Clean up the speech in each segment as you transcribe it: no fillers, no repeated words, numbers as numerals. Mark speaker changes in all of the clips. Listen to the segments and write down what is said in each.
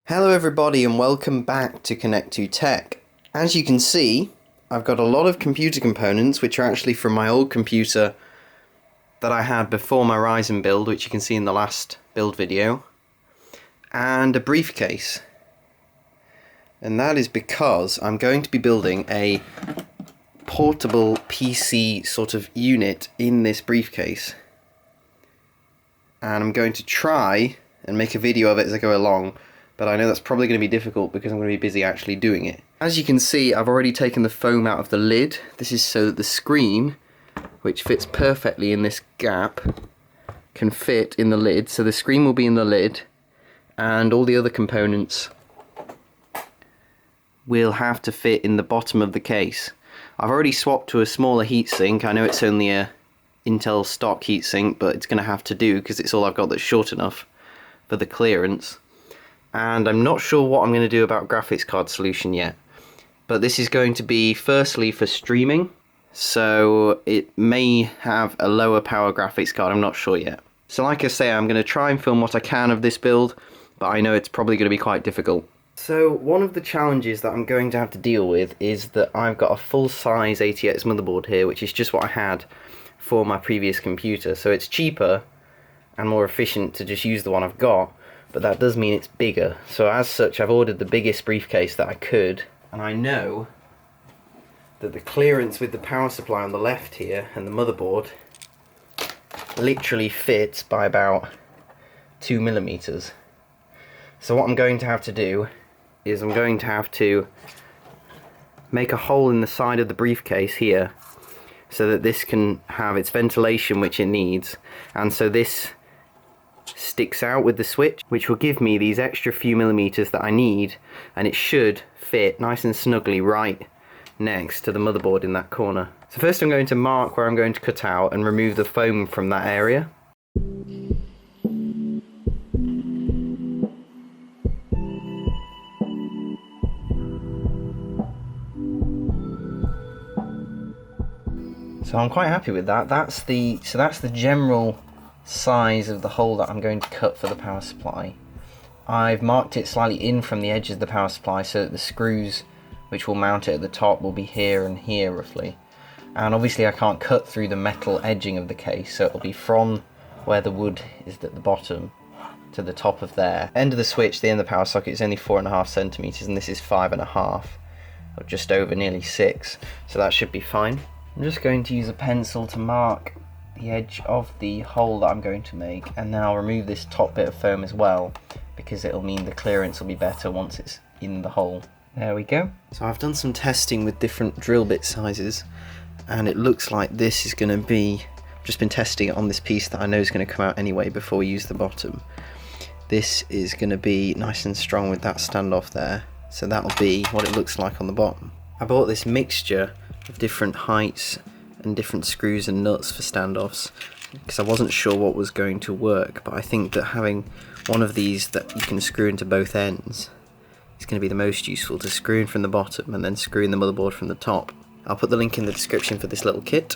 Speaker 1: Hello everybody and welcome back to Connect to Tech. As you can see, I've got a lot of computer components which are actually from my old computer that I had before my Ryzen build, which you can see in the last build video, and a briefcase. And that is because I'm going to be building a portable PC sort of unit in this briefcase. And I'm going to try and make a video of it as I go along, but I know that's probably going to be difficult because I'm going to be busy actually doing it. As you can see, I've already taken the foam out of the lid. This is so that the screen, which fits perfectly in this gap, can fit in the lid. So the screen will be in the lid and all the other components will have to fit in the bottom of the case. I've already swapped to a smaller heatsink. I know it's only a Intel stock heatsink, but it's going to have to do because it's all I've got that's short enough for the clearance. And I'm not sure what I'm going to do about graphics card solution yet. But this is going to be firstly for streaming, so it may have a lower power graphics card, I'm not sure yet. So like I say, I'm going to try and film what I can of this build, but I know it's probably going to be quite difficult. So one of the challenges that I'm going to have to deal with is that I've got a full-size ATX motherboard here, which is just what I had for my previous computer. So it's cheaper and more efficient to just use the one I've got, but that does mean it's bigger. So as such, I've ordered the biggest briefcase that I could, and I know that the clearance with the power supply on the left here and the motherboard literally fits by about 2mm. So what I'm going to have to do is I'm going to have to make a hole in the side of the briefcase here so that this can have its ventilation which it needs, and so this sticks out with the switch, which will give me these extra few millimeters that I need, and it should fit nice and snugly right next to the motherboard in that corner. So first I'm going to mark where I'm going to cut out and remove the foam from that area. So I'm quite happy with that. That's the general size of the hole that I'm going to cut for the power supply. I've marked it slightly in from the edges of the power supply so that the screws which will mount it at the top will be here and here roughly. And obviously I can't cut through the metal edging of the case, so it'll be from where the wood is at the bottom to the top of there. End of the switch, the end of the power socket is only 4.5cm, and this is 5.5, or just over nearly 6, so that should be fine. I'm just going to use a pencil to mark the edge of the hole that I'm going to make, and then I'll remove this top bit of foam as well because it'll mean the clearance will be better once it's in the hole. There we go. So I've done some testing with different drill bit sizes, and it looks like this is going to be, I've just been testing it on this piece that I know is going to come out anyway before we use the bottom. This is going to be nice and strong with that standoff there, so that'll be what it looks like on the bottom. I bought this mixture of different heights and different screws and nuts for standoffs because I wasn't sure what was going to work, but I think that having one of these that you can screw into both ends is going to be the most useful, to screw in from the bottom and then screw in the motherboard from the top. I'll put the link in the description for this little kit.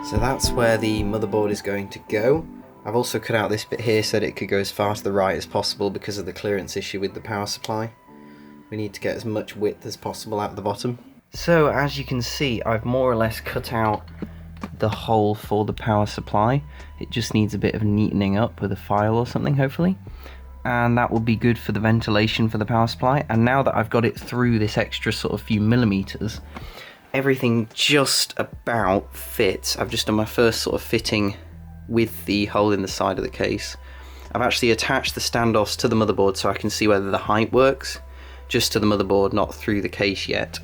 Speaker 1: So that's where the motherboard is going to go. I've also cut out this bit here so that it could go as far to the right as possible because of the clearance issue with the power supply. We need to get as much width as possible out the bottom. So as you can see, I've more or less cut out the hole for the power supply. It just needs a bit of neatening up with a file or something, hopefully. And that will be good for the ventilation for the power supply. And now that I've got it through this extra sort of few millimeters, everything just about fits. I've just done my first sort of fitting with the hole in the side of the case. I've actually attached the standoffs to the motherboard so I can see whether the height works, just to the motherboard, not through the case yet.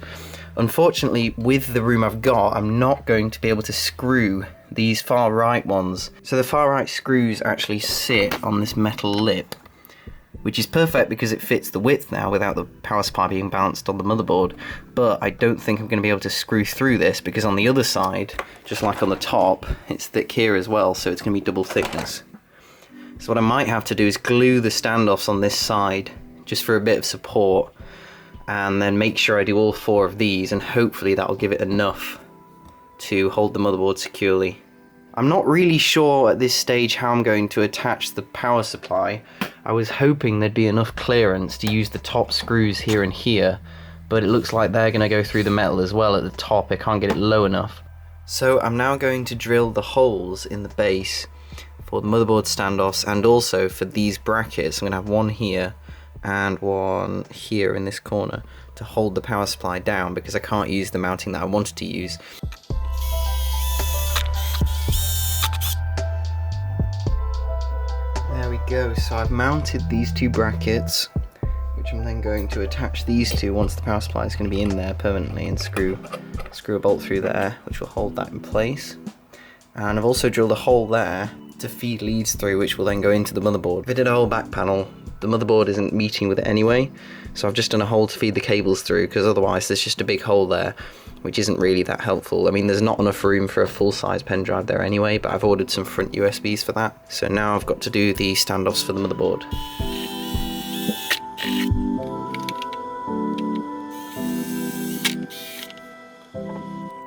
Speaker 1: Unfortunately, with the room I've got, I'm not going to be able to screw these far right ones. So the far right screws actually sit on this metal lip, which is perfect because it fits the width now without the power supply being balanced on the motherboard, but I don't think I'm going to be able to screw through this because on the other side, just like on the top, it's thick here as well, so it's going to be double thickness. So what I might have to do is glue the standoffs on this side just for a bit of support, and then make sure I do all 4 of these, and hopefully that'll give it enough to hold the motherboard securely. I'm not really sure at this stage how I'm going to attach the power supply. I was hoping there'd be enough clearance to use the top screws here and here, but it looks like they're going to go through the metal as well at the top. I can't get it low enough. So I'm now going to drill the holes in the base for the motherboard standoffs, and also for these brackets. I'm going to have one here and one here in this corner to hold the power supply down, because I can't use the mounting that I wanted to use. There we go, so I've mounted these 2 brackets, which I'm then going to attach these to once the power supply is going to be in there permanently, and screw a bolt through there, which will hold that in place. And I've also drilled a hole there to feed leads through, which will then go into the motherboard. If I did a whole back panel, the motherboard isn't meeting with it anyway, so I've just done a hole to feed the cables through, because otherwise there's just a big hole there, which isn't really that helpful. I mean, there's not enough room for a full-size pen drive there anyway, but I've ordered some front USBs for that. So now I've got to do the standoffs for the motherboard.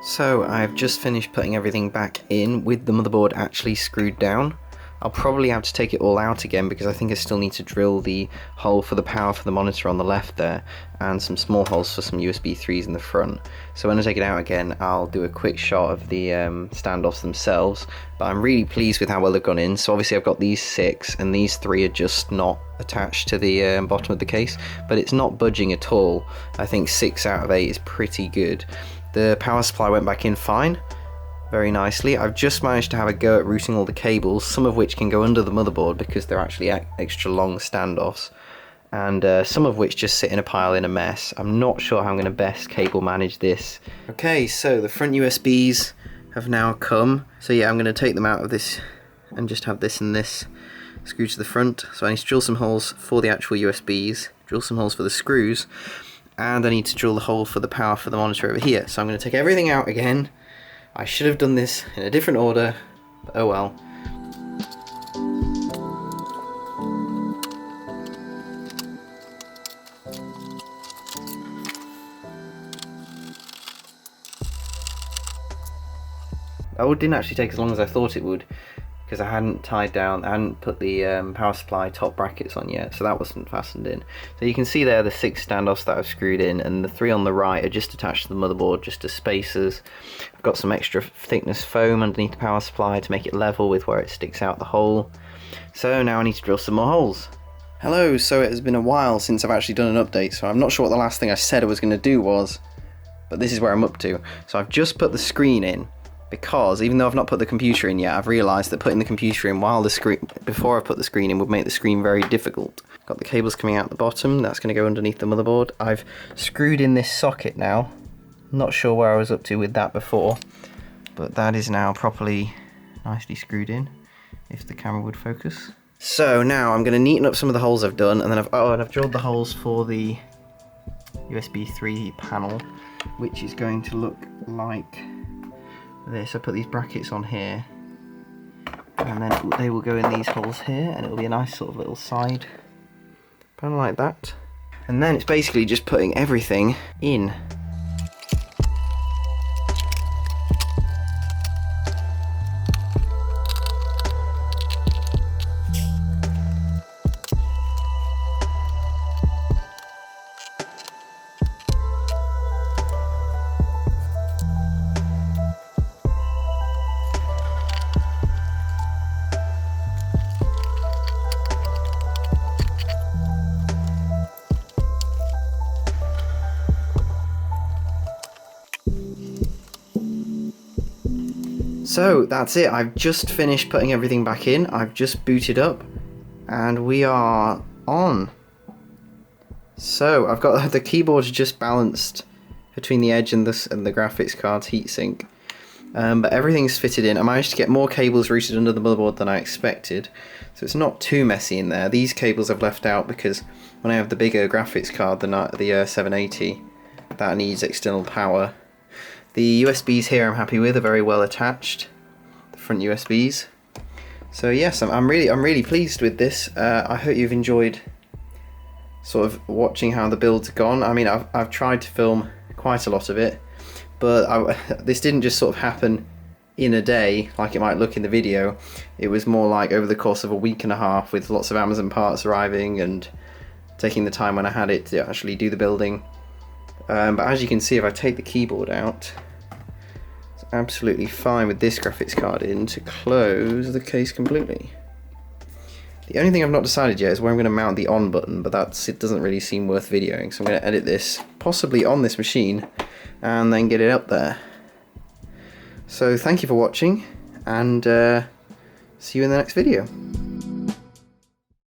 Speaker 1: So I've just finished putting everything back in with the motherboard actually screwed down. I'll probably have to take it all out again, because I think I still need to drill the hole for the power for the monitor on the left there, and some small holes for some USB 3s in the front. So when I take it out again, I'll do a quick shot of the standoffs themselves, but I'm really pleased with how well they've gone in. So obviously I've got these 6, and these 3 are just not attached to the bottom of the case, but it's not budging at all. I think 6 out of 8 is pretty good. The power supply went back in fine, very nicely. I've just managed to have a go at routing all the cables, some of which can go under the motherboard because they're actually extra long standoffs, and some of which just sit in a pile in a mess. I'm not sure how I'm going to best cable manage this. Okay, so the front USBs have now come. So yeah, I'm going to take them out of this and just have this and this screwed to the front. So I need to drill some holes for the actual USBs, drill some holes for the screws, and I need to drill the hole for the power for the monitor over here. So I'm going to take everything out again. I should have done this in a different order, but oh well. That didn't actually take as long as I thought it would, because I hadn't put the power supply top brackets on yet, so that wasn't fastened in. So you can see there the 6 standoffs that I've screwed in, and the 3 on the right are just attached to the motherboard, just as spacers. I've got some extra thickness foam underneath the power supply to make it level with where it sticks out the hole. So now I need to drill some more holes. Hello, so it has been a while since I've actually done an update, so I'm not sure what the last thing I said I was going to do was, but this is where I'm up to. So I've just put the screen in, because even though I've not put the computer in yet, I've realised that putting the computer in before I put the screen in would make the screen very difficult. Got the cables coming out the bottom, that's going to go underneath the motherboard. I've screwed in this socket now. Not sure where I was up to with that before, but that is now properly nicely screwed in, if the camera would focus. So now I'm going to neaten up some of the holes I've done, and then I've drilled the holes for the USB 3 panel, which is going to look like this. I put these brackets on here, and then they will go in these holes here, and it will be a nice sort of little side panel like that. And then it's basically just putting everything in. So that's it, I've just finished putting everything back in, I've just booted up, and we are on. So I've got the keyboard just balanced between the edge and the graphics card's heatsink, but everything's fitted in. I managed to get more cables routed under the motherboard than I expected, so it's not too messy in there. These cables I've left out because when I have the bigger graphics card, the 780, that needs external power. The USBs here I'm happy with, are very well attached, the front USBs. So yes, I'm really pleased with this. I hope you've enjoyed sort of watching how the build's gone. I mean, I've tried to film quite a lot of it, but this didn't just sort of happen in a day like it might look in the video. It was more like over the course of a week and a half, with lots of Amazon parts arriving and taking the time when I had it to actually do the building. But as you can see, if I take the keyboard out, it's absolutely fine with this graphics card in to close the case completely. The only thing I've not decided yet is where I'm going to mount the on button, but it doesn't really seem worth videoing, so I'm going to edit this possibly on this machine and then get it up there. So thank you for watching, and see you in the next video.